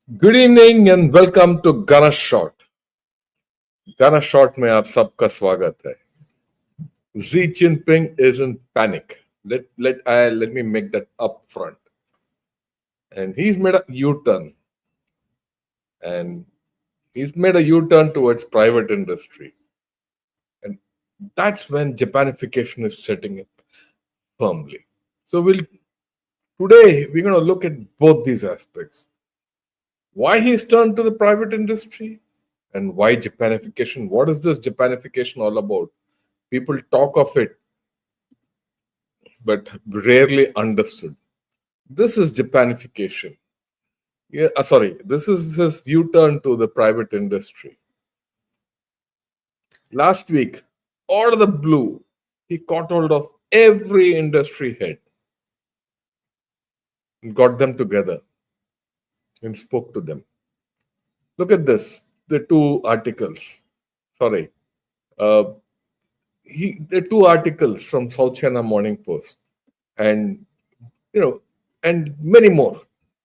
Good evening and welcome to Gaana shot. Gaana shot में आप सबका स्वागत है। Xi Jinping is in panic. Let me make that up front. And he's made a U-turn. And he's made a U-turn towards private industry. And that's when Japanification is setting up firmly. So today we're going to look at both these aspects. Why he's turned to the private industry and why Japanification. What is this Japanification all about? People talk of it, but rarely understood. This is Japanification. This is his U-turn to the private industry. Last week, out of the blue, he caught hold of every industry head, got them together, and spoke to them. Look at this, the two articles. Sorry. The two articles from South China Morning Post, and and many more.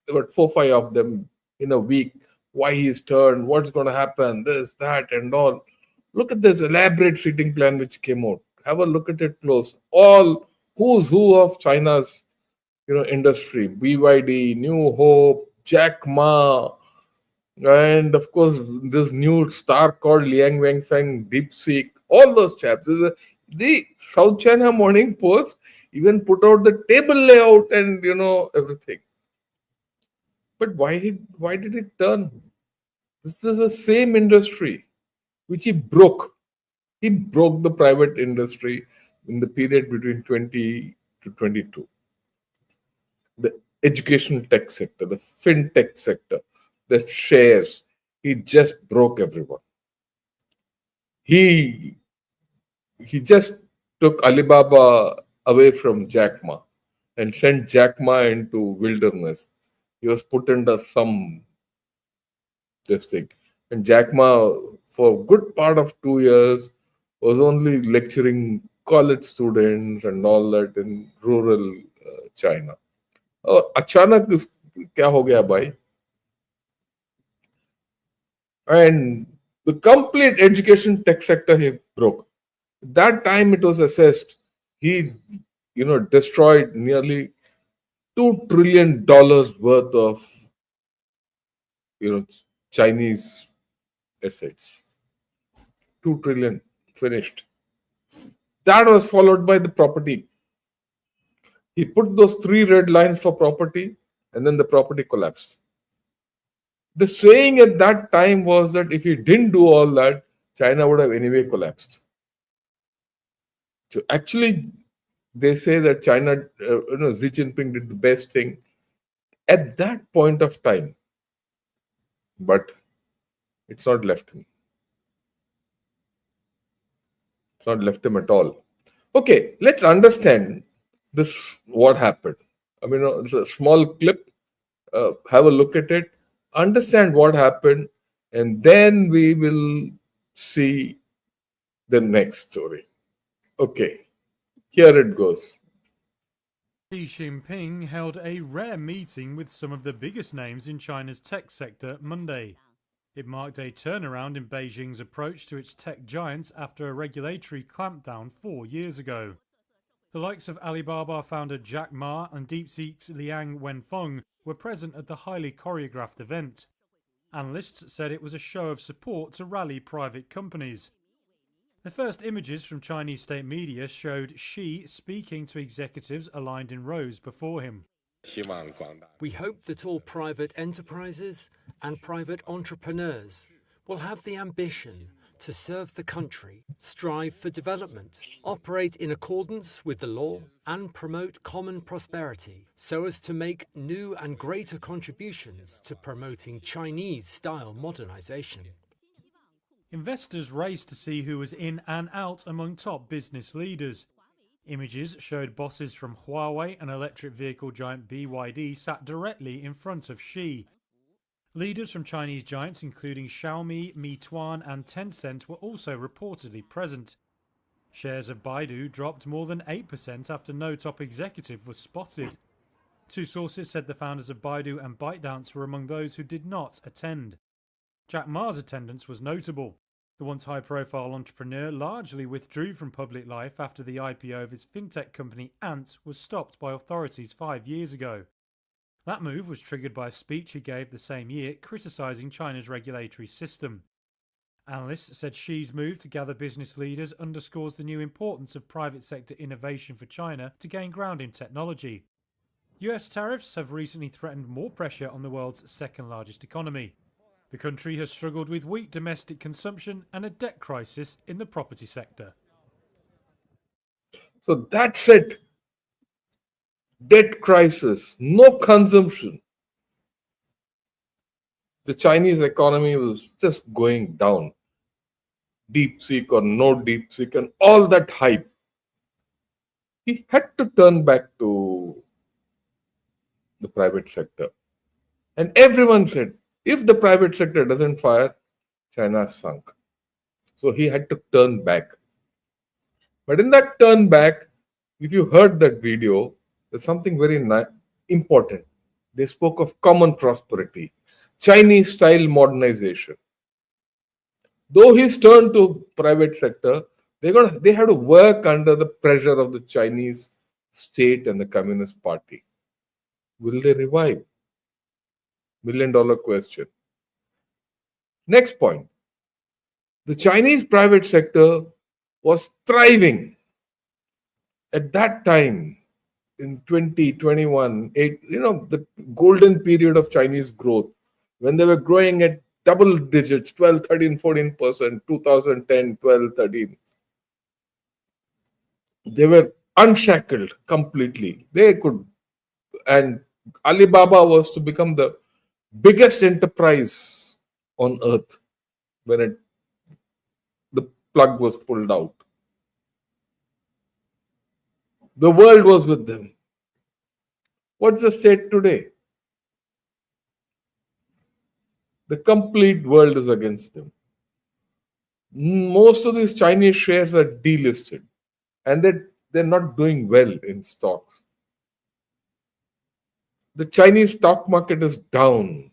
There were 4-5 of them in a week. Why he's turned, what's going to happen, this, that, and all. Look at this elaborate seating plan which came out. Have a look at it close. All who's who of China's industry: BYD, New Hope, Jack Ma, and of course this new star called Liang Wenfeng, DeepSeek. All those chaps. The South China Morning Post even put out the table layout and everything. But why did it turn? This is the same industry which he broke. He broke the private industry in the period between 20 to 22. The education tech sector, the fintech sector, the shares, he just broke everyone. He just took Alibaba away from Jack Ma and sent Jack Ma into wilderness. He was put under some this thing. And Jack Ma, for a good part of 2 years, was only lecturing college students and all that in rural China. अचानक क्या हो गया भाई? And the complete education tech sector he broke. That time it was assessed he destroyed nearly $2 trillion worth of Chinese assets. 2 trillion finished. That was followed by the property. He put those 3 red lines for property, and then the property collapsed. The saying at that time was that if he didn't do all that, China would have anyway collapsed. So actually, they say that China, Xi Jinping did the best thing at that point of time, but it's not left him. It's not left him at all. Okay, let's understand this. What happened? I mean, it's a small clip. Have a look at it. Understand what happened, and then we will see the next story. Okay, here it goes. Xi Jinping held a rare meeting with some of the biggest names in China's tech sector Monday. It marked a turnaround in Beijing's approach to its tech giants after a regulatory clampdown 4 years ago. The likes of Alibaba founder Jack Ma and DeepSeek's Liang Wenfeng were present at the highly choreographed event. Analysts said it was a show of support to rally private companies. The first images from Chinese state media showed Xi speaking to executives aligned in rows before him. We hope that all private enterprises and private entrepreneurs will have the ambition to serve the country, strive for development, operate in accordance with the law, and promote common prosperity so as to make new and greater contributions to promoting Chinese-style modernization. Investors raced to see who was in and out among top business leaders. Images showed bosses from Huawei and electric vehicle giant BYD sat directly in front of Xi. Leaders from Chinese giants including Xiaomi, Meituan and Tencent were also reportedly present. Shares of Baidu dropped more than 8% after no top executive was spotted. Two sources said the founders of Baidu and ByteDance were among those who did not attend. Jack Ma's attendance was notable. The once high-profile entrepreneur largely withdrew from public life after the IPO of his fintech company Ant was stopped by authorities 5 years ago. That move was triggered by a speech he gave the same year criticising China's regulatory system. Analysts said Xi's move to gather business leaders underscores the new importance of private sector innovation for China to gain ground in technology. US tariffs have recently threatened more pressure on the world's second largest economy. The country has struggled with weak domestic consumption and a debt crisis in the property sector. So that's it. Debt crisis, no consumption. The Chinese economy was just going down. DeepSeek or no DeepSeek and all that hype. He had to turn back to the private sector. And everyone said, if the private sector doesn't fire, China's sunk. So he had to turn back. But in that turn back, if you heard that video, there's something very important. They spoke of common prosperity, Chinese-style modernization. Though he's turned to private sector, they have to work under the pressure of the Chinese state and the Communist Party. Will they revive? $1 million question. Next point. The Chinese private sector was thriving at that time in 2021, the golden period of Chinese growth, when they were growing at double digits, 12, 13, 14%, 2010, 12, 13. They were unshackled completely. They could, and Alibaba was to become the biggest enterprise on earth when the plug was pulled out. The world was with them. What's the state today? The complete world is against them. Most of these Chinese shares are delisted and they're not doing well in stocks. The Chinese stock market is down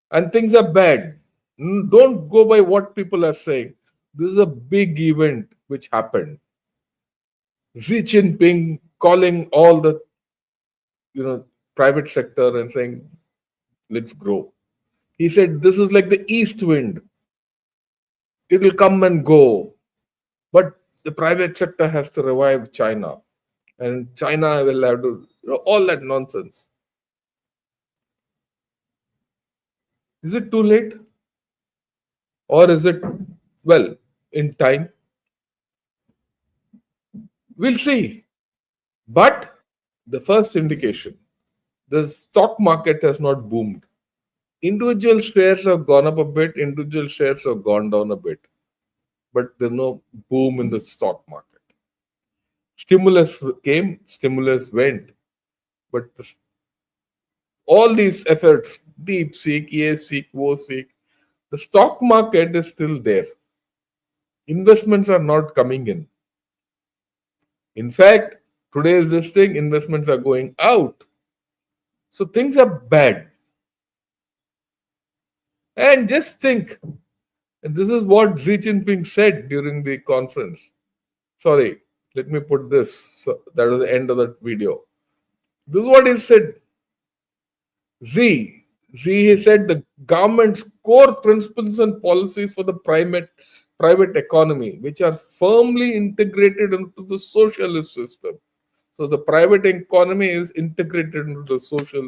and things are bad. Don't go by what people are saying. This is a big event which happened. Xi Jinping calling all the private sector and saying, let's grow. He said, this is like the east wind. It will come and go. But the private sector has to revive China. And China will have to, all that nonsense. Is it too late? Or is it, in time? We'll see. But the first indication, the stock market has not boomed. Individual shares have gone up a bit, individual shares have gone down a bit. But there's no boom in the stock market. Stimulus came, stimulus went. But all these efforts, DeepSeek, ESSeek, WoSeek, the stock market is still there. Investments are not coming in. In fact, today's this thing, investments are going out. So things are bad. And just think, and this is what Xi Jinping said during the conference. Sorry, let me put this. So that was the end of that video. This is what he said. Xi said the government's core principles and policies for the private economy, which are firmly integrated into the socialist system. So the private economy is integrated into the social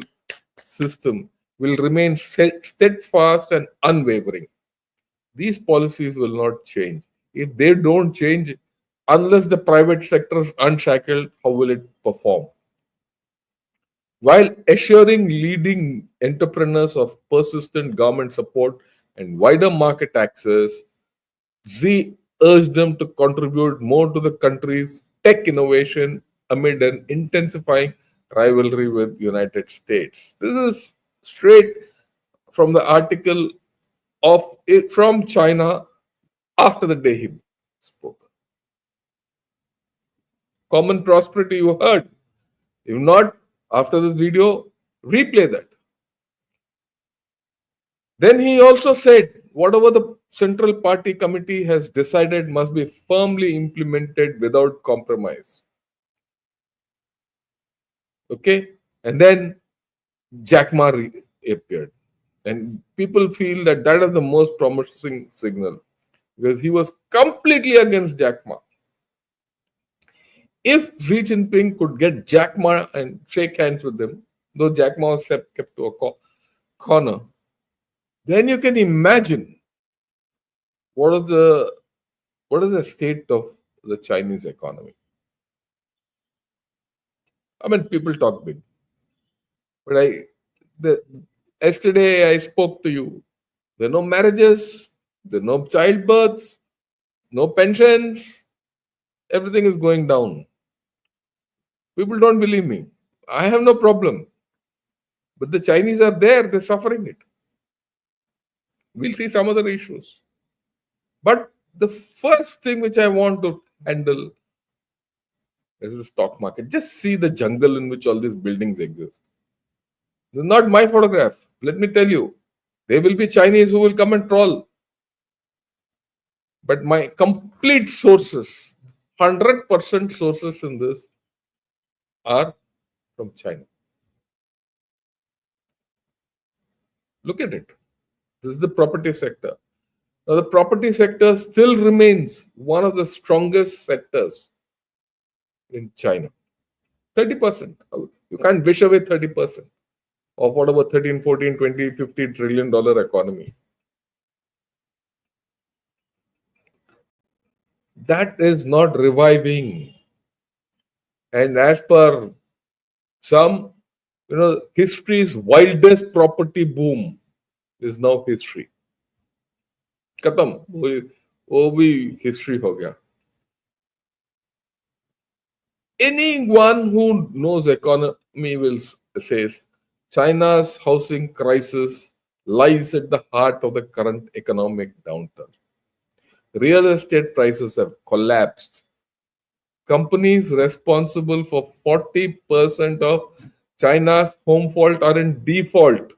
system, will remain steadfast and unwavering. These policies will not change. If they don't change, unless the private sector is unshackled, how will it perform? While assuring leading entrepreneurs of persistent government support and wider market access, Xi urged them to contribute more to the country's tech innovation amid an intensifying rivalry with United States. This is straight from the article from China after the day he spoke. Common prosperity, you heard. If not, After this video, replay that. Then he also said, whatever the Central Party Committee has decided must be firmly implemented without compromise. Okay? And then Jack Ma appeared. And people feel that that is the most promising signal because he was completely against Jack Ma. If Xi Jinping could get Jack Ma and shake hands with him, though Jack Ma was kept to a corner, then you can imagine what is the state of the Chinese economy. I mean, people talk big, but yesterday I spoke to you. There are no marriages, there are no childbirths, no pensions. Everything is going down. People don't believe me. I have no problem. But the Chinese are there, they're suffering it. We'll see some other issues. But the first thing which I want to handle is the stock market. Just see the jungle in which all these buildings exist. This is not my photograph. Let me tell you, there will be Chinese who will come and troll. But my complete sources, 100% sources in this are from China. Look at it. This is the property sector. Now, the property sector still remains one of the strongest sectors in China. 30%. You can't wish away 30% of whatever 13, 14, 20, $50 trillion economy. That is not reviving. And as per some, history's wildest property boom is now history. Khatam, wo bhi history ho gaya. Anyone who knows economy will say China's housing crisis lies at the heart of the current economic downturn. Real estate prices have collapsed. Companies responsible for 40% of China's home fault are in default.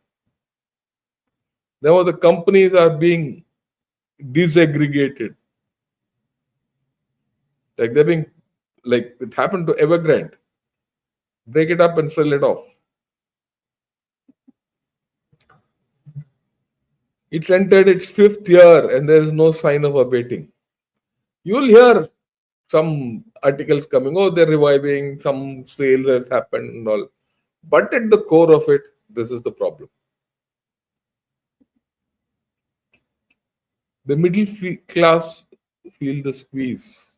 Now the companies are being disaggregated. Like they're being, like it happened to Evergrande. Break it up and sell it off. It's entered its 5th year and there is no sign of abating. You'll hear some articles coming, they're reviving, some sales has happened and all. But at the core of it, this is the problem. The middle class feel the squeeze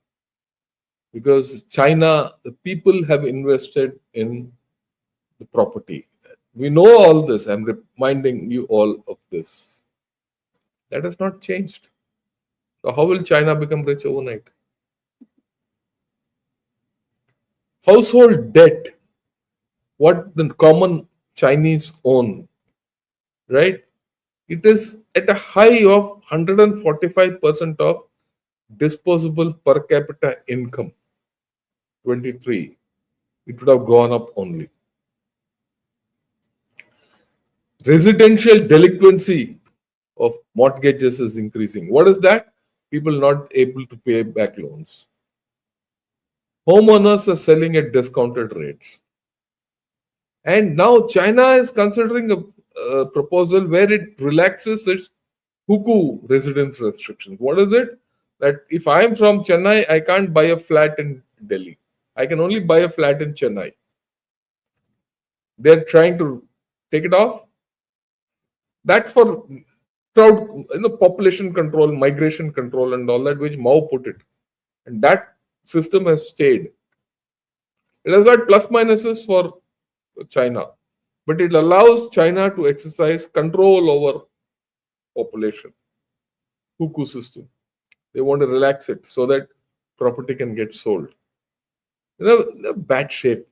because China, the people have invested in the property. We know all this. I'm reminding you all of this. That has not changed. So how will China become rich overnight? Household debt, what the common Chinese own, right? It is at a high of 145% of disposable per capita income. 23. It would have gone up only. Residential delinquency of mortgages is increasing. What is that? People not able to pay back loans. Homeowners are selling at discounted rates. And now China is considering a proposal where it relaxes its hukou residence restrictions. What is it? That if I am from Chennai, I can't buy a flat in Delhi. I can only buy a flat in Chennai. They're trying to take it off. That's for crowd, population control, migration control, and all that, which Mao put it. And that system has stayed. It has got plus minuses for China, but it allows China to exercise control over population. Hukou system. They want to relax it so that property can get sold. Bad shape.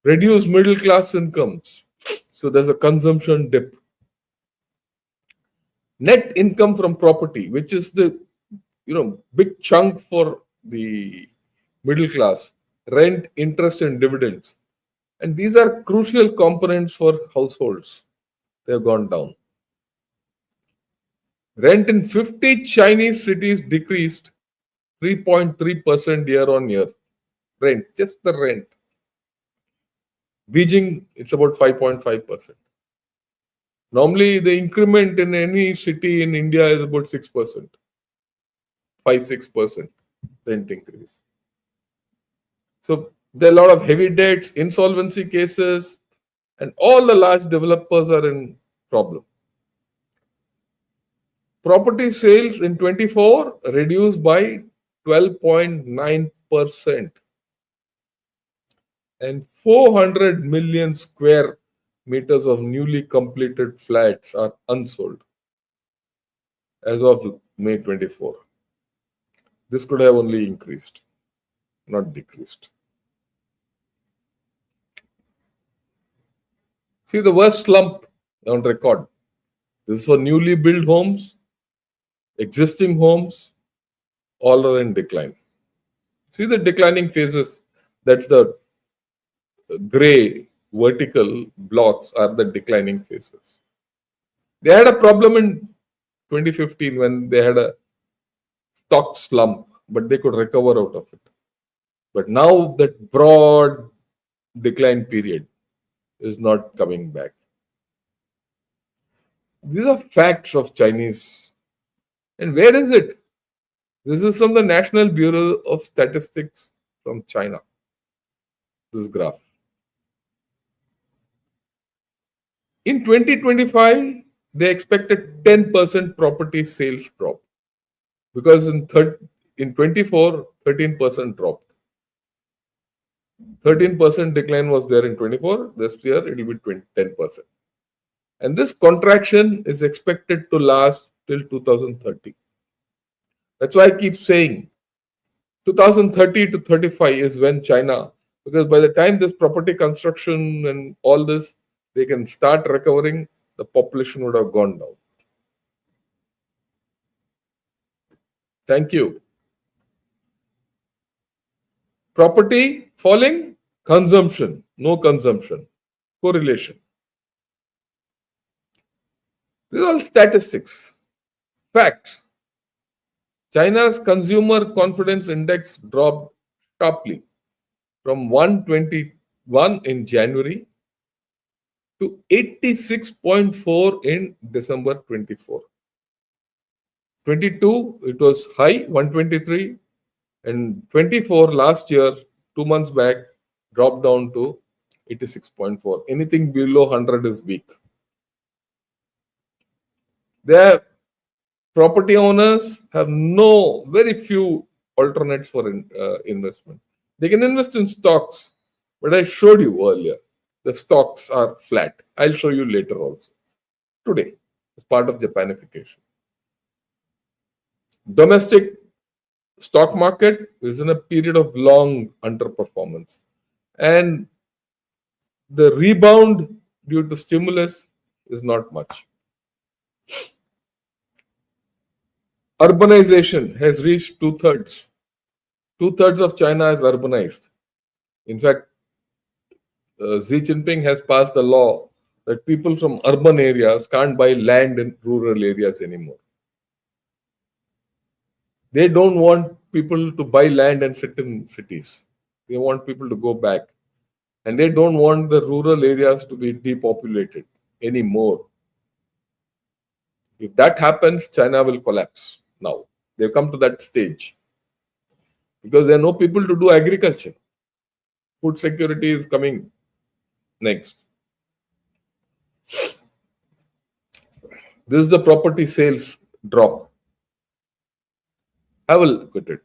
Reduce middle class incomes. So there's a consumption dip. Net income from property, which is the big chunk for the middle class, rent, interest, and dividends. And these are crucial components for households. They have gone down. Rent in 50 Chinese cities decreased 3.3% year on year. Rent, just the rent. Beijing, it's about 5.5%. Normally, the increment in any city in India is about 6%, 5-6% rent increase. So there are a lot of heavy debts, insolvency cases, and all the large developers are in problem. Property sales in 24 reduced by 12.9%, and 400 million square meters of newly completed flats are unsold as of May 24. This could have only increased, not decreased. See the worst slump on record. This is for newly built homes, existing homes, all are in decline. See the declining phases. That's the gray vertical blocks are the declining phases. They had a problem in 2015 when they had a stock slump, but they could recover out of it. But now that broad decline period is not coming back. These are facts of Chinese. And where is it? This is from the National Bureau of Statistics from China. This graph. In 2025, they expected 10% property sales drop because in 24, 13% dropped. 13% decline was there in 24. This year, it will be 10%. And this contraction is expected to last till 2030. That's why I keep saying 2030 to 35 is when China, because by the time this property construction and all this, they can start recovering, the population would have gone down. Thank you. Property falling, consumption, no consumption, correlation. These are all statistics, facts. China's consumer confidence index dropped sharply from 121 in January to 86.4 in December 24. 22, it was high, 123, and 24 last year, 2 months back, dropped down to 86.4. Anything below 100 is weak. Their property owners have very few alternates for investment. They can invest in stocks, but I showed you earlier, the stocks are flat. I'll show you later also. Today, as part of Japanification. Domestic stock market is in a period of long underperformance. And the rebound due to stimulus is not much. Urbanization has reached 2/3. 2/3 of China is urbanized. In fact, Xi Jinping has passed a law that people from urban areas can't buy land in rural areas anymore. They don't want people to buy land and sit in cities. They want people to go back. And they don't want the rural areas to be depopulated anymore. If that happens, China will collapse now. They've come to that stage. Because there are no people to do agriculture. Food security is coming next. This is the property sales drop. Have a look at it.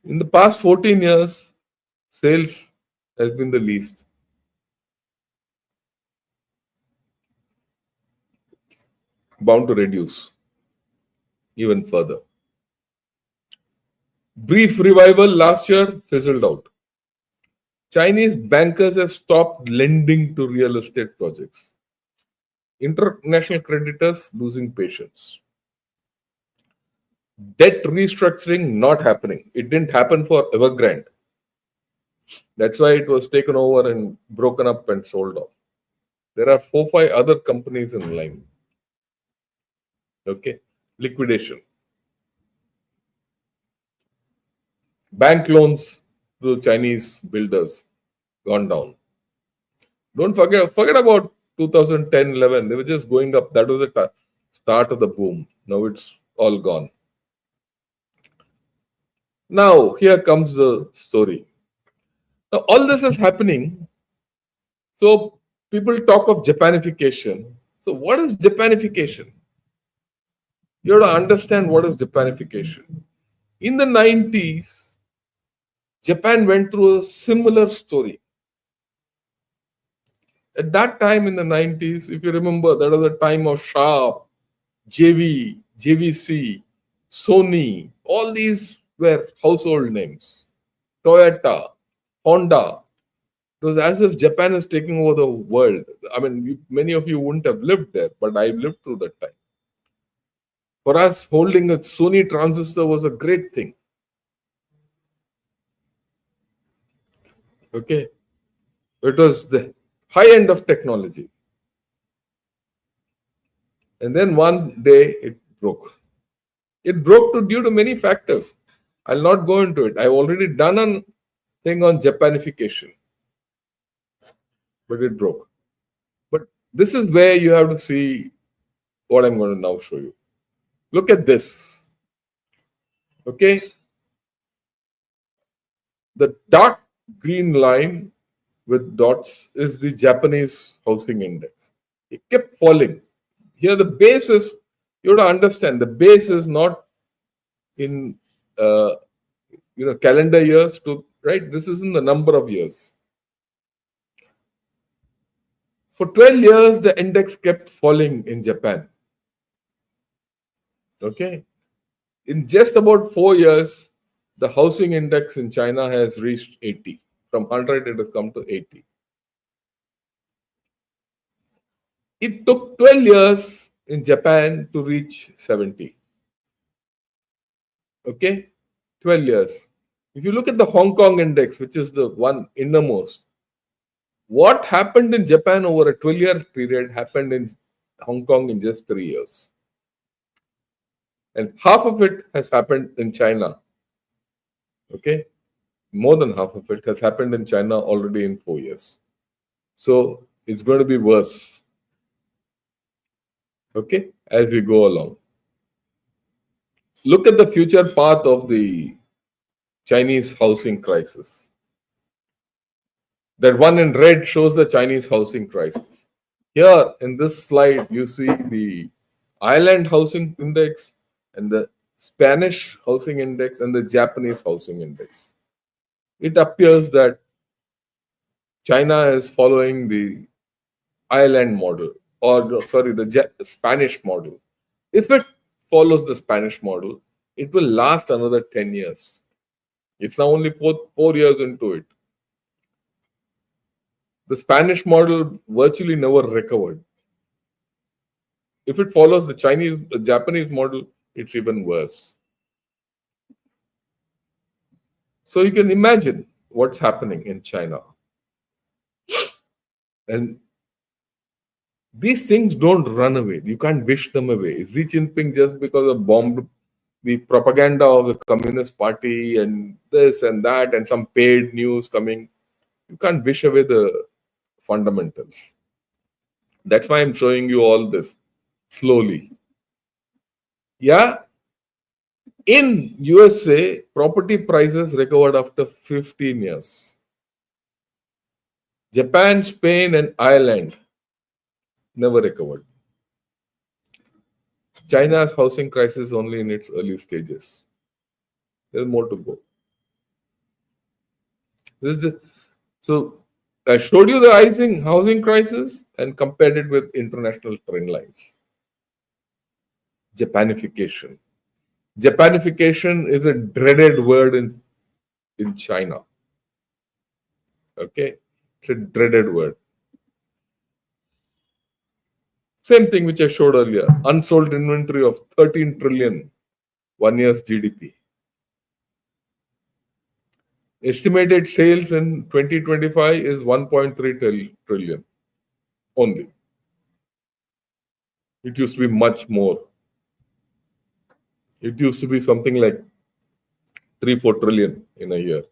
In the past 14 years, sales has been the least. Bound to reduce even further. Brief revival last year fizzled out. Chinese bankers have stopped lending to real estate projects. International creditors losing patience. Debt restructuring not happening. It didn't happen for Evergrande. That's why it was taken over and broken up and sold off. There are 4-5 other companies in line. Okay, liquidation. Bank loans to Chinese builders gone down. Don't forget about 2010-11. They were just going up. That was the start of the boom. Now it's all gone. Now here comes the story. Now all this is happening. So people talk of Japanification. So what is Japanification? You have to understand what is Japanification. In the 90s, Japan went through a similar story. At that time in the 90s, if you remember, that was a time of Sharp, JVC, Sony. All these were household names. Toyota, Honda. It was as if Japan is taking over the world. I mean, many of you wouldn't have lived there, but I lived through that time. For us, holding a Sony transistor was a great thing. Okay. It was the high end of technology. And then one day it broke. It broke due to many factors. I'll not go into it. I've already done a thing on Japanification. But it broke. But this is where you have to see what I'm going to now show you. Look at this. Okay. The dark green line with dots is the Japanese housing index. It kept falling. Here the base is, you have to understand, the base is not in calendar years to, right? This is in the number of years. For 12 years, the index kept falling in Japan. Okay. In just about 4 years, the housing index in China has reached 80. From 100, it has come to 80. It took 12 years in Japan to reach 70. Okay. 12 years. If you look at the Hong Kong index, which is the one innermost, what happened in Japan over a 12-year period happened in Hong Kong in just 3 years. And half of it has happened in China. Okay. More than half of it has happened in China already in 4 years. So it's going to be worse. Okay. As we go along. Look at the future path of the Chinese housing crisis. That one in red shows the Chinese housing crisis. Here in this slide, you see the Ireland housing index and the Spanish housing index and the Japanese housing index. It appears that China is following the Ireland model, or sorry, the Spanish model. If it follows the Spanish model, it will last another 10 years. It's now only 4 years into it. The Spanish model virtually never recovered. If it follows the Japanese model, it's even worse. So you can imagine what's happening in China. And these things don't run away. You can't wish them away. Xi Jinping, just because of bombed the propaganda of the Communist Party and this and that and some paid news coming, you can't wish away the fundamentals. That's why I'm showing you all this slowly. Yeah. In USA, property prices recovered after 15 years. Japan, Spain, and Ireland never recovered. China's housing crisis is only in its early stages. There's more to go. So I showed you the housing crisis and compared it with international trend lines. Japanification. Japanification is a dreaded word in China. Okay, it's a dreaded word. Same thing which I showed earlier. Unsold inventory of 13 trillion, 1 year's GDP. Estimated sales in 2025 is 1.3 trillion only. It used to be much more. It used to be something like 3-4 trillion in a year.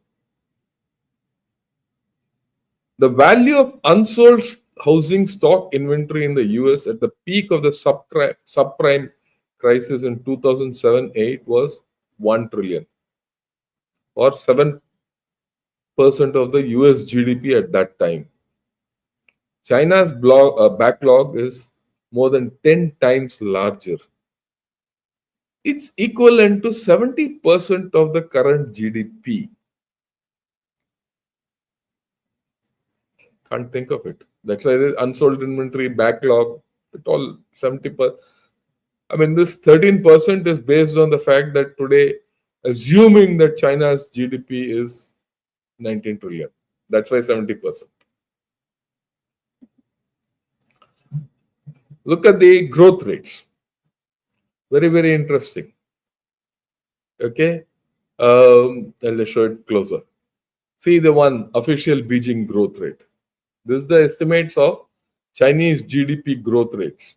The value of unsold housing stock inventory in the US at the peak of the subprime crisis in 2007-8 was 1 trillion, or 7% of the US GDP at that time. China's backlog is more than 10 times larger. It's equivalent to 70% of the current GDP. Can't think of it. That's why the unsold inventory, backlog, it all 70%. I mean, this 13% is based on the fact that today, assuming that China's GDP is 19 trillion. That's why 70%. Look at the growth rates. Very, very interesting. Okay. I'll show it closer. See the one official Beijing growth rate. This is the estimates of Chinese GDP growth rates.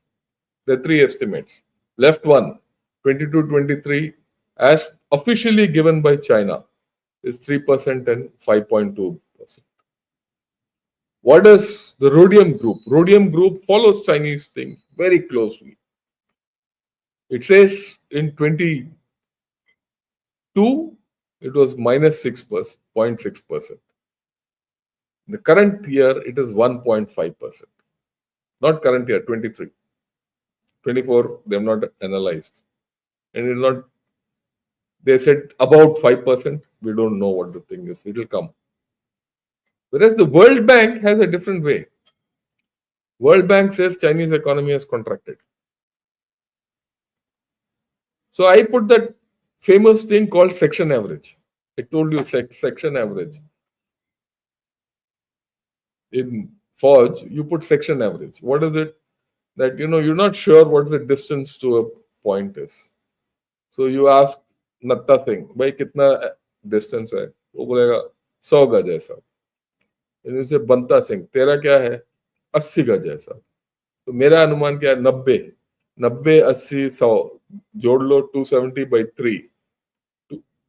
There are three estimates. Left one, 22-23, as officially given by China, is 3% and 5.2%. What does the Rhodium Group? Rhodium Group follows Chinese thing very closely. It says in 22, it was minus 0.6%. In the current year, it is 1.5%. Not current year, 23. 24, they have not analyzed. And it not, they said about 5%. We don't know what the thing is. It will come. Whereas the World Bank has a different way. World Bank says Chinese economy has contracted. So I put that famous thing called section average. I told you section average. In Forge, you put section average. What is it? That you're not sure what the distance to a point is. So you ask Natta Singh, भाई कितना distance है? वो बोलेगा 100 गज ऐसा. इनमें से बंता सिंह, तेरा क्या है? 80 गज ऐसा. तो मेरा अनुमान क्या है? 90, 80, 100 जोड़ लो 270 by 3,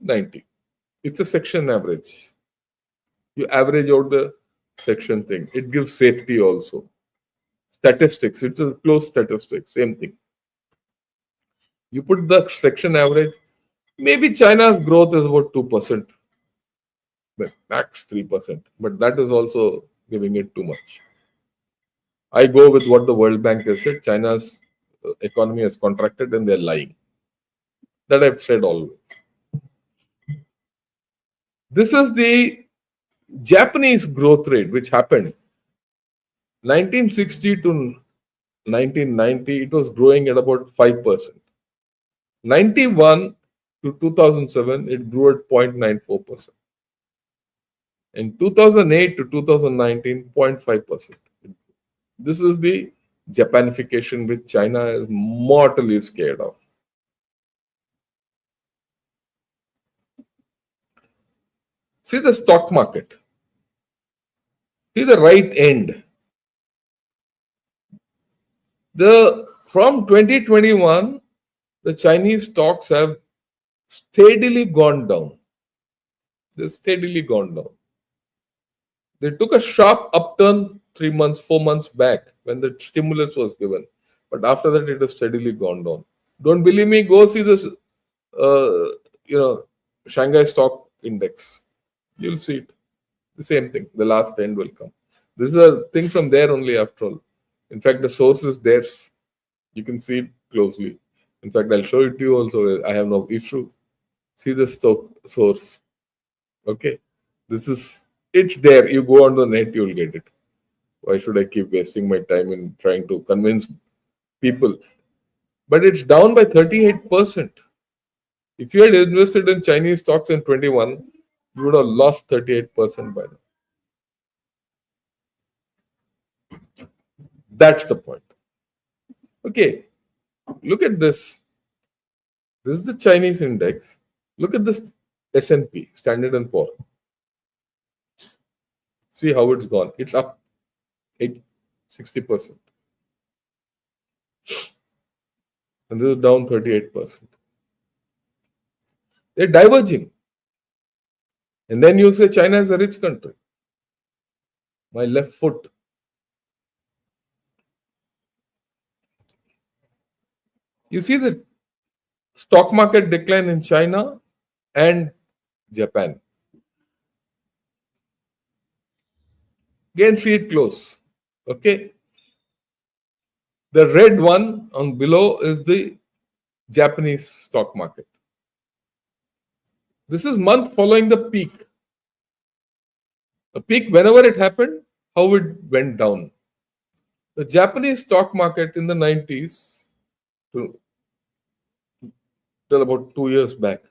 90. It's a section average. You average out the section thing. It gives safety also. Statistics, it's a close statistics, same thing. You put the section average, maybe China's growth is about 2%, but max 3%, but that is also giving it too much. I go with what the World Bank has said. China's economy has contracted and they're lying. That I've said always. This is the Japanese growth rate, which happened 1960 to 1990, it was growing at about 5%. 91 to 2007, it grew at 0.94%. In 2008 to 2019, 0.5%. This is the Japanification which China is mortally scared of. See the stock market. See the right end. From 2021, the Chinese stocks have steadily gone down. They've steadily gone down. They took a sharp upturn 3 months, 4 months back when the stimulus was given. But after that, it has steadily gone down. Don't believe me? Go see this, Shanghai stock index. You'll see it. The same thing. The last end will come. This is a thing from there only after all. In fact, the source is theirs. You can see it closely. In fact, I'll show it to you also. I have no issue. See the source. Okay. It's there. You go on the net, you'll get it. Why should I keep wasting my time in trying to convince people? But it's down by 38%. If you had invested in Chinese stocks in 21, you would have lost 38% by now. That's the point. Okay, look at this. This is the Chinese index. Look at this S&P, Standard & Poor. See how it's gone. It's up 60%. And this is down 38%. They're diverging. And then you say China is a rich country. My left foot. You see the stock market decline in China and Japan. Again, see it close. Okay. The red one on below is the Japanese stock market. This is month following the peak. The peak, whenever it happened, how it went down. The Japanese stock market in the 90s till about 2 years back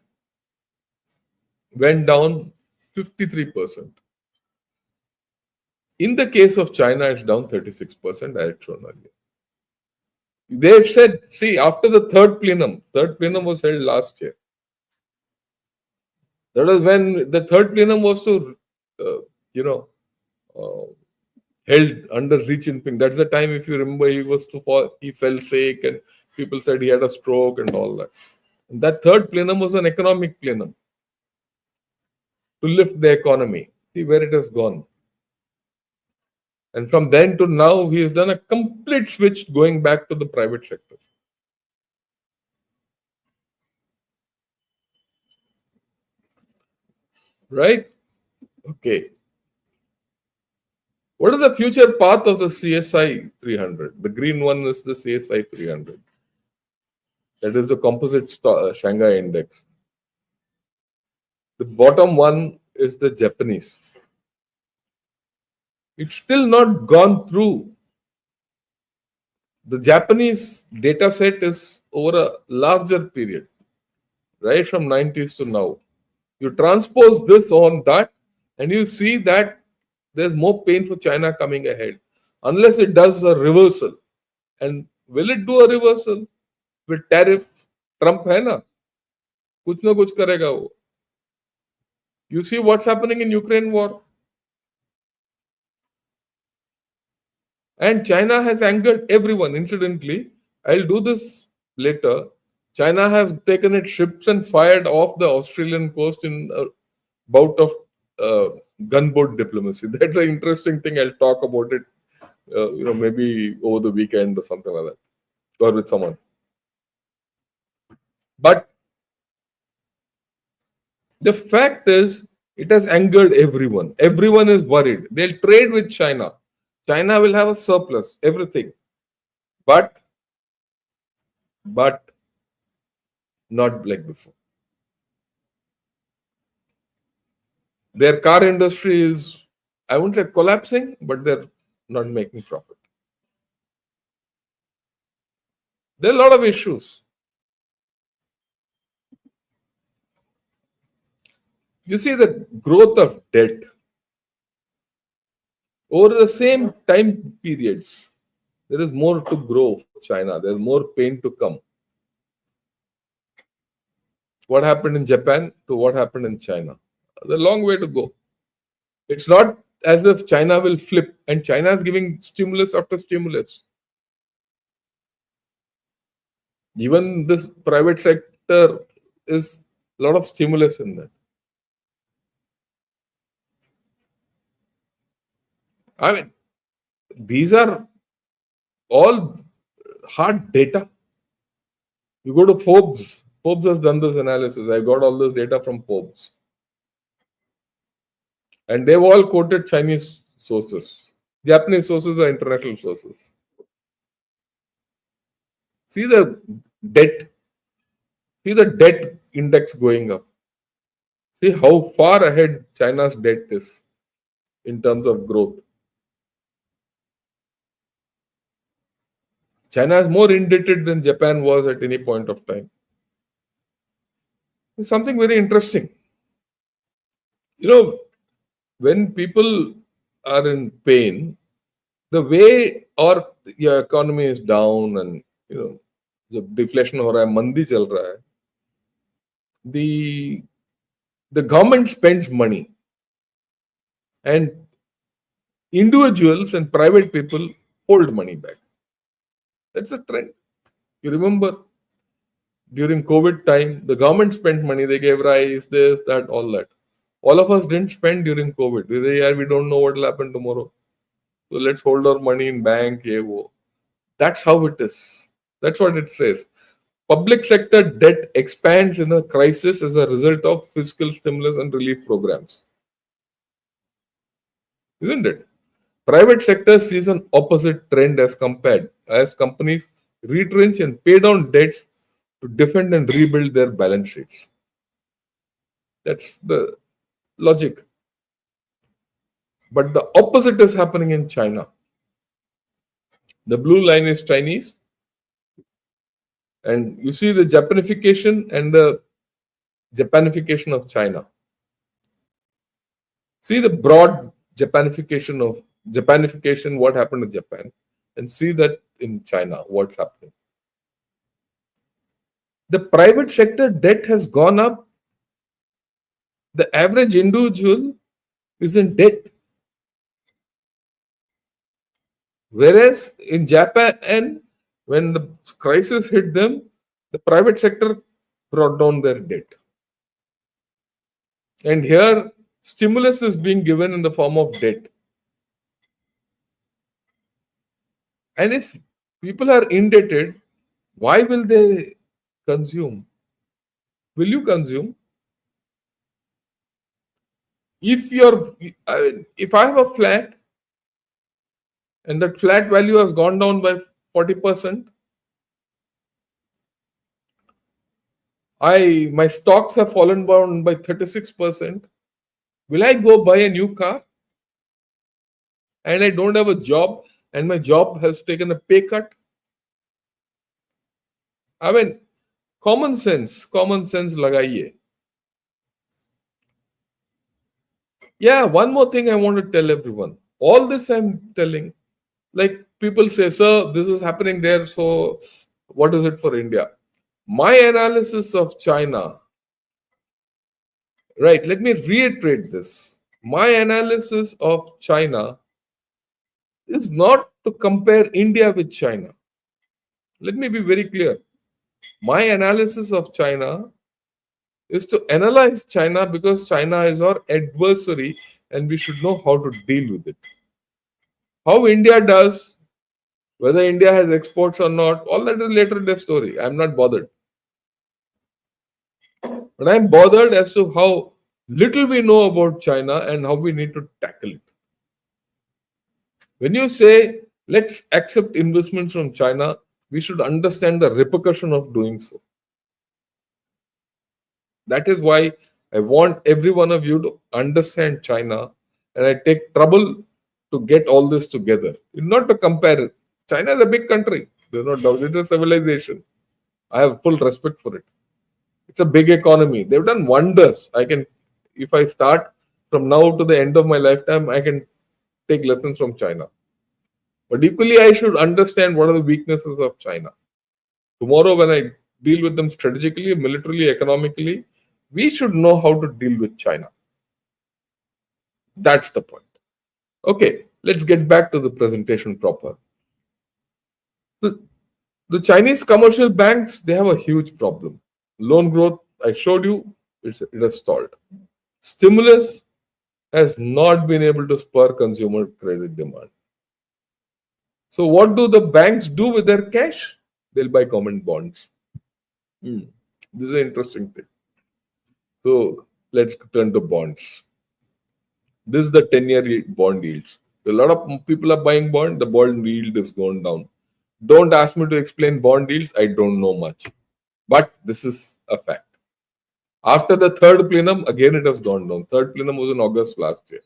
went down 53%. In the case of China, it's down 36%, I had shown earlier. They've said, see, after the third plenum was held last year. That was when the third plenum was to, held under Xi Jinping. That's the time, if you remember, he fell sick and people said he had a stroke and all that. And that third plenum was an economic plenum to lift the economy. See where it has gone. And from then to now, he has done a complete switch going back to the private sector. Right? Okay. What is the future path of the CSI 300? The green one is the CSI 300. That is the composite Shanghai index. The bottom one is the Japanese. It's still not gone through. The Japanese data set is over a larger period, right from 90s to now. You transpose this on that and you see that there's more pain for China coming ahead. Unless it does a reversal. And will it do a reversal? With tariffs, Trump है ना, कुछ ना कुछ करेगा वो. You see what's happening in Ukraine war. And China has angered everyone. Incidentally, I'll do this later. China has taken its ships and fired off the Australian coast in a bout of gunboat diplomacy. That's an interesting thing. I'll talk about it, maybe over the weekend or something like that, or with someone. But the fact is, it has angered everyone. Everyone is worried. They'll trade with China. China will have a surplus, everything. But not like before. Their car industry is, I wouldn't say collapsing, but they're not making profit. There are a lot of issues. You see the growth of debt over the same time periods. There is more to grow for China. There's more pain to come. What happened in Japan to what happened in China? There's a long way to go. It's not as if China will flip, and China is giving stimulus after stimulus. Even this private sector is a lot of stimulus in that. I mean, these are all hard data. You go to Forbes. Forbes has done this analysis. I got all this data from Forbes. And they've all quoted Chinese sources. Japanese sources are international sources. See the debt. See the debt index going up. See how far ahead China's debt is in terms of growth. China is more indebted than Japan was at any point of time. It's something very interesting. When people are in pain, the way our economy is down and the deflation हो रहा है, मंदी चल रहा है, the government spends money, and individuals and private people hold money back. That's a trend. You remember during COVID time, the government spent money, they gave rice, this, that, all that. All of us didn't spend during COVID. We say, yeah, we don't know what will happen tomorrow. So let's hold our money in bank. Yeah, wo. That's how it is. That's what it says. Public sector debt expands in a crisis as a result of fiscal stimulus and relief programs. Isn't it? Private sector sees an opposite trend as compared as companies retrench and pay down debts to defend and rebuild their balance sheets. That's the logic. But the opposite is happening in China. The blue line is Chinese. And you see the Japanification and the Japanification of China. See the broad Japanification, what happened in Japan, and see that in China, what's happening. The private sector debt has gone up. The average individual is in debt. Whereas in Japan, when the crisis hit them, the private sector brought down their debt. And here, stimulus is being given in the form of debt. And if people are indebted, why will they consume? Will you consume? If I have a flat and that flat value has gone down by 40%, my stocks have fallen down by 36%. Will I go buy a new car? And I don't have a job, and my job has taken a pay cut. I mean, common sense lagaiye. Yeah, one more thing I want to tell everyone. All this I'm telling, like people say, sir, this is happening there, so what is it for India? My analysis of China, right, let me reiterate this. My analysis of China is not to compare India with China. Let me be very clear. My analysis of China is to analyze China because China is our adversary and we should know how to deal with it. How India does, whether India has exports or not, all that is later in the story. I'm not bothered. But I'm bothered as to how little we know about China and how we need to tackle it. When you say, let's accept investments from China, we should understand the repercussion of doing so. That is why I want every one of you to understand China, and I take trouble to get all this together. Not to compare it. China is a big country. There's no doubt. It's a civilization. I have full respect for it. It's a big economy. They've done wonders. If I start from now to the end of my lifetime, I can take lessons from China. But equally, I should understand what are the weaknesses of China. Tomorrow, when I deal with them strategically, militarily, economically, we should know how to deal with China. That's the point. Okay, let's get back to the presentation proper. The Chinese commercial banks, they have a huge problem. Loan growth, I showed you, it has stalled. Stimulus has not been able to spur consumer credit demand. So what do the banks do with their cash? They'll buy government bonds. This is an interesting thing. So let's turn to bonds. This is the 10-year bond yields. A lot of people are buying bond. The bond yield is going down. Don't ask me to explain bond yields. I don't know much. But this is a fact. After the third plenum, again it has gone down. Third plenum was in August last year.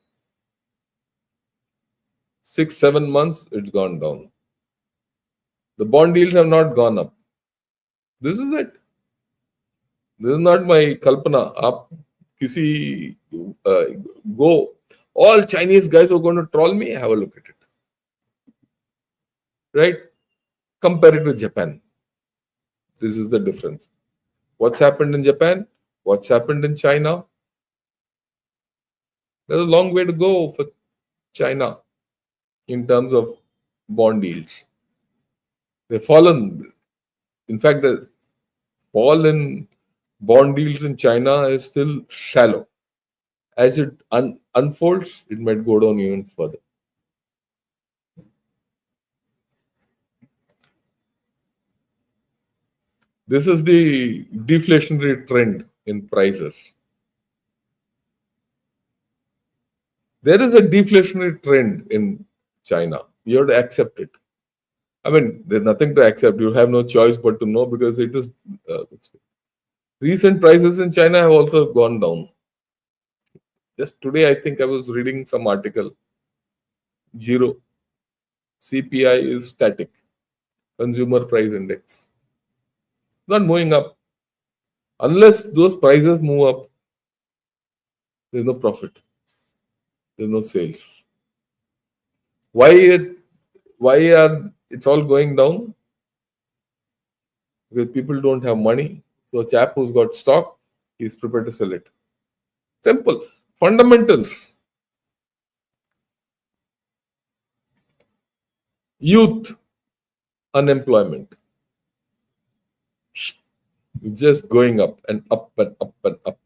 6-7 months, it's gone down. The bond yields have not gone up. This is it. This is not my kalpana. Go. All Chinese guys who are going to troll me, have a look at it. Right? Compare it with Japan. This is the difference. What's happened in Japan? What's happened in China? There's a long way to go for China. in terms of bond yields. They've fallen. In fact, the fall in bond yields in China is still shallow. As it unfolds, it might go down even further. This is the deflationary trend in prices. There is a deflationary trend in China. You have to accept it. I mean, there's nothing to accept. You have no choice but to know, because it is. Recent prices in China have also gone down. Just today, I think I was reading some article. Zero. CPI is static. Consumer Price Index. Not moving up. Unless those prices move up, there's no profit. There's no sales. Why are it's all going down? Because people don't have money. So a chap who's got stock, he's prepared to sell it. Simple. Fundamentals. Youth unemployment. Just going up and up and up and up.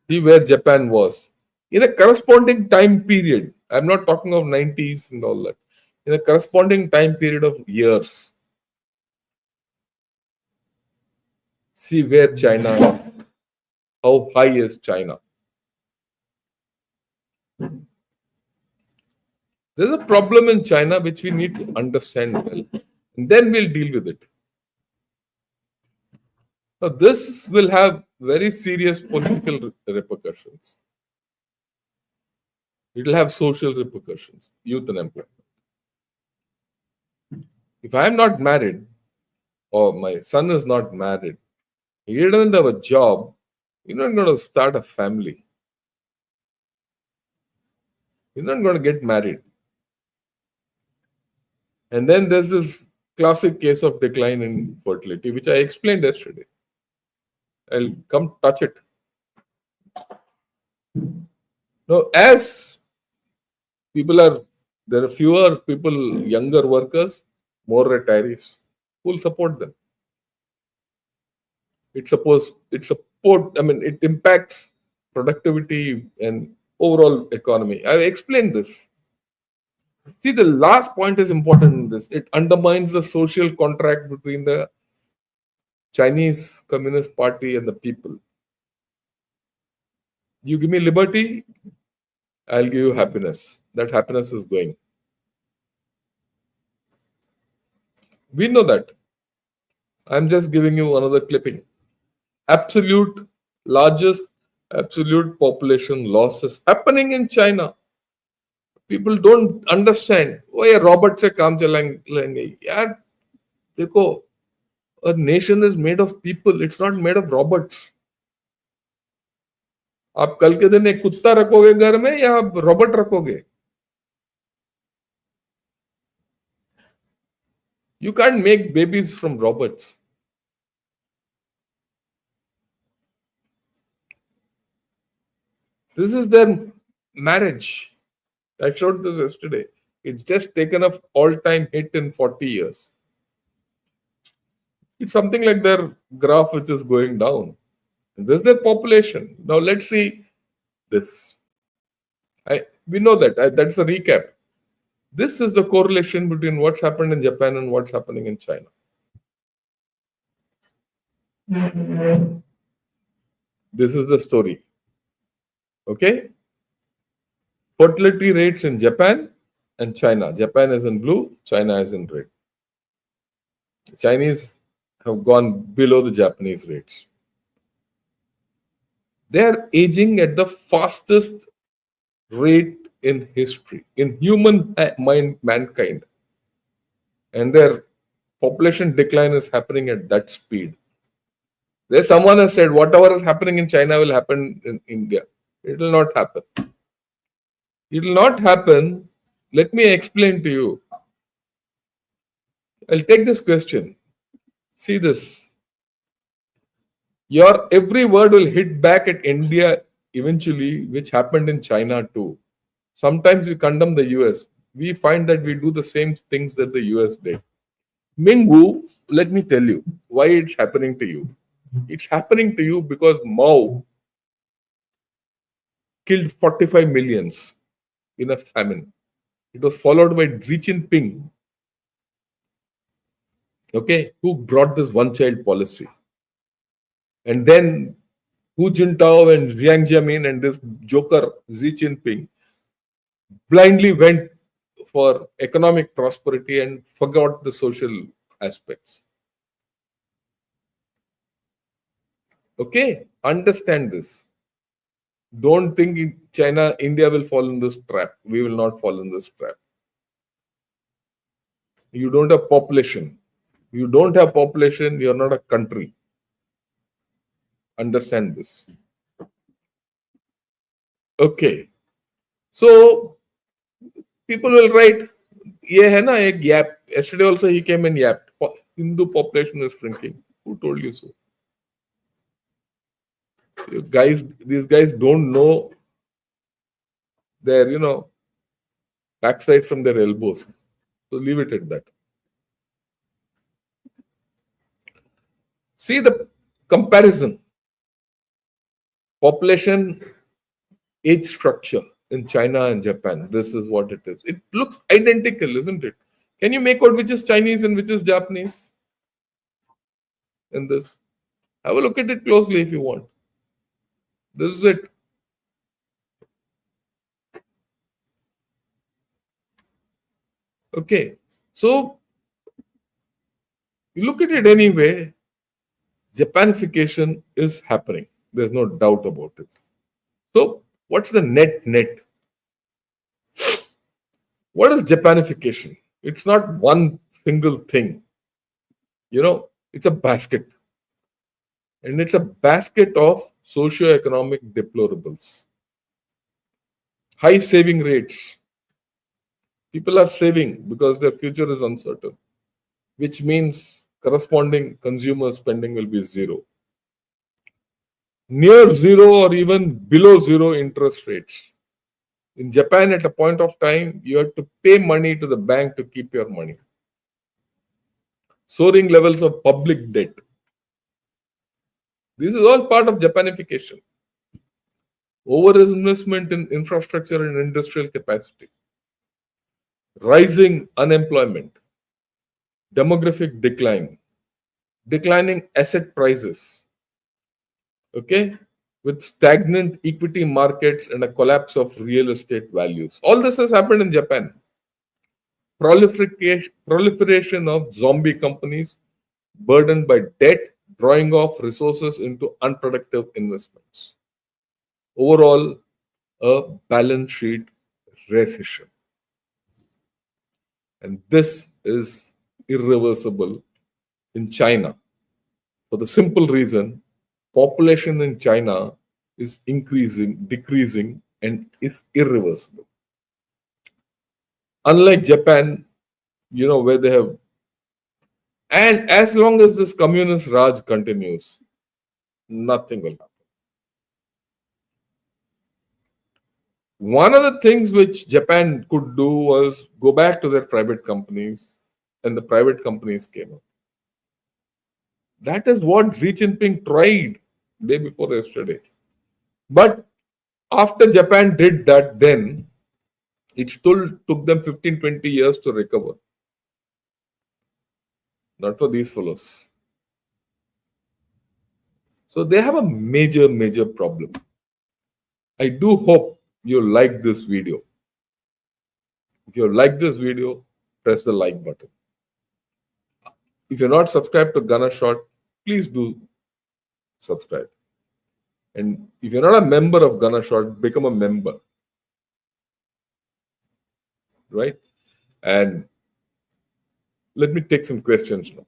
See where Japan was. In a corresponding time period, I'm not talking of 90s and all that. In a corresponding time period of years, see where China is. How high is China? There's a problem in China which we need to understand well, and then we'll deal with it. Now, this will have very serious political repercussions. It will have social repercussions, youth unemployment. If I am not married, or my son is not married, he doesn't have a job, you're not going to start a family. You're not going to get married. And then there's this classic case of decline in fertility, which I explained yesterday. I'll come touch it. Now, as there are fewer people, younger workers, more retirees. Who will support them? It impacts productivity and overall economy. I explained this. See, the last point is important in this. It undermines the social contract between the Chinese Communist Party and the people. You give me liberty, I'll give you happiness. That happiness is going. We know that. I'm just giving you another clipping. Largest absolute population losses happening in China. People don't understand. Oh, ये robot से काम चलाएंगे यार. देखो, a nation is made of people. It's not made of robots. आप कल के दिन एक कुत्ता रखोगे घर में या आप रोबोट रखोगे? You can't make babies from robots. This is their marriage. I showed this yesterday. It's just taken an all-time hit in 40 years. It's something like their graph which is going down. And this is their population. Now let's see this. We know that. That's a recap. This is the correlation between what's happened in Japan and what's happening in China. This is the story. Okay? Fertility rates in Japan and China. Japan is in blue, China is in red. The Chinese have gone below the Japanese rates. They are aging at the fastest rate in history, in human mankind. And their population decline is happening at that speed. There's someone has said, whatever is happening in China will happen in India. It will not happen. It will not happen. Let me explain to you. I'll take this question. See this. Your every word will hit back at India eventually, which happened in China too. Sometimes we condemn the US. we find that we do the same things that the US did. Mingwu, let me tell you why it's happening to you. It's happening to you because Mao killed 45 millions in a famine. It was followed by Xi Jinping, okay, who brought this one-child policy. And then Hu Jintao and Jiang Zemin and this joker Xi Jinping blindly went for economic prosperity and forgot the social aspects. Okay, understand this. Don't think in China, India will fall in this trap. We will not fall in this trap. You don't have population. You don't have population, you're not a country. Understand this. Okay. So people will write, ye hai na ek yap. Yesterday also he came and yapped. Hindu population is shrinking. Who told you so? You guys, these guys don't know their, backside from their elbows. So leave it at that. See the comparison. Population age structure in China and Japan. This is what it is. It looks identical, isn't it? Can you make out which is Chinese and which is Japanese in this? Have a look at it closely if you want. This is it. Okay. So you look at it anyway, Japanification is happening. There's no doubt about it. So what's the net? What is Japanification? It's not one single thing. It's a basket. And it's a basket of socio-economic deplorables. High saving rates. People are saving because their future is uncertain, which means corresponding consumer spending will be zero. Near zero or even below zero interest rates. In Japan, at a point of time, you have to pay money to the bank to keep your money. Soaring levels of public debt. This is all part of Japanification. Overinvestment in infrastructure and industrial capacity. Rising unemployment. Demographic decline. Declining asset prices. Okay, with stagnant equity markets and a collapse of real estate values. All this has happened in Japan. Proliferation of zombie companies burdened by debt, drawing off resources into unproductive investments. Overall, a balance sheet recession. And this is irreversible in China for the simple reason population in China is decreasing, and is irreversible. Unlike Japan, where they have, and as long as this communist Raj continues, nothing will happen. One of the things which Japan could do was go back to their private companies, and the private companies came up. That is what Xi Jinping tried day before yesterday. But after Japan did that, then it still took them 15-20 years to recover. Not for these fellows. So they have a major problem. I do hope you like this video. If you like this video, press the like button. If you're not subscribed to Ganashot, please do subscribe. And if you're not a member of Ganashot, become a member. Right? And let me take some questions now.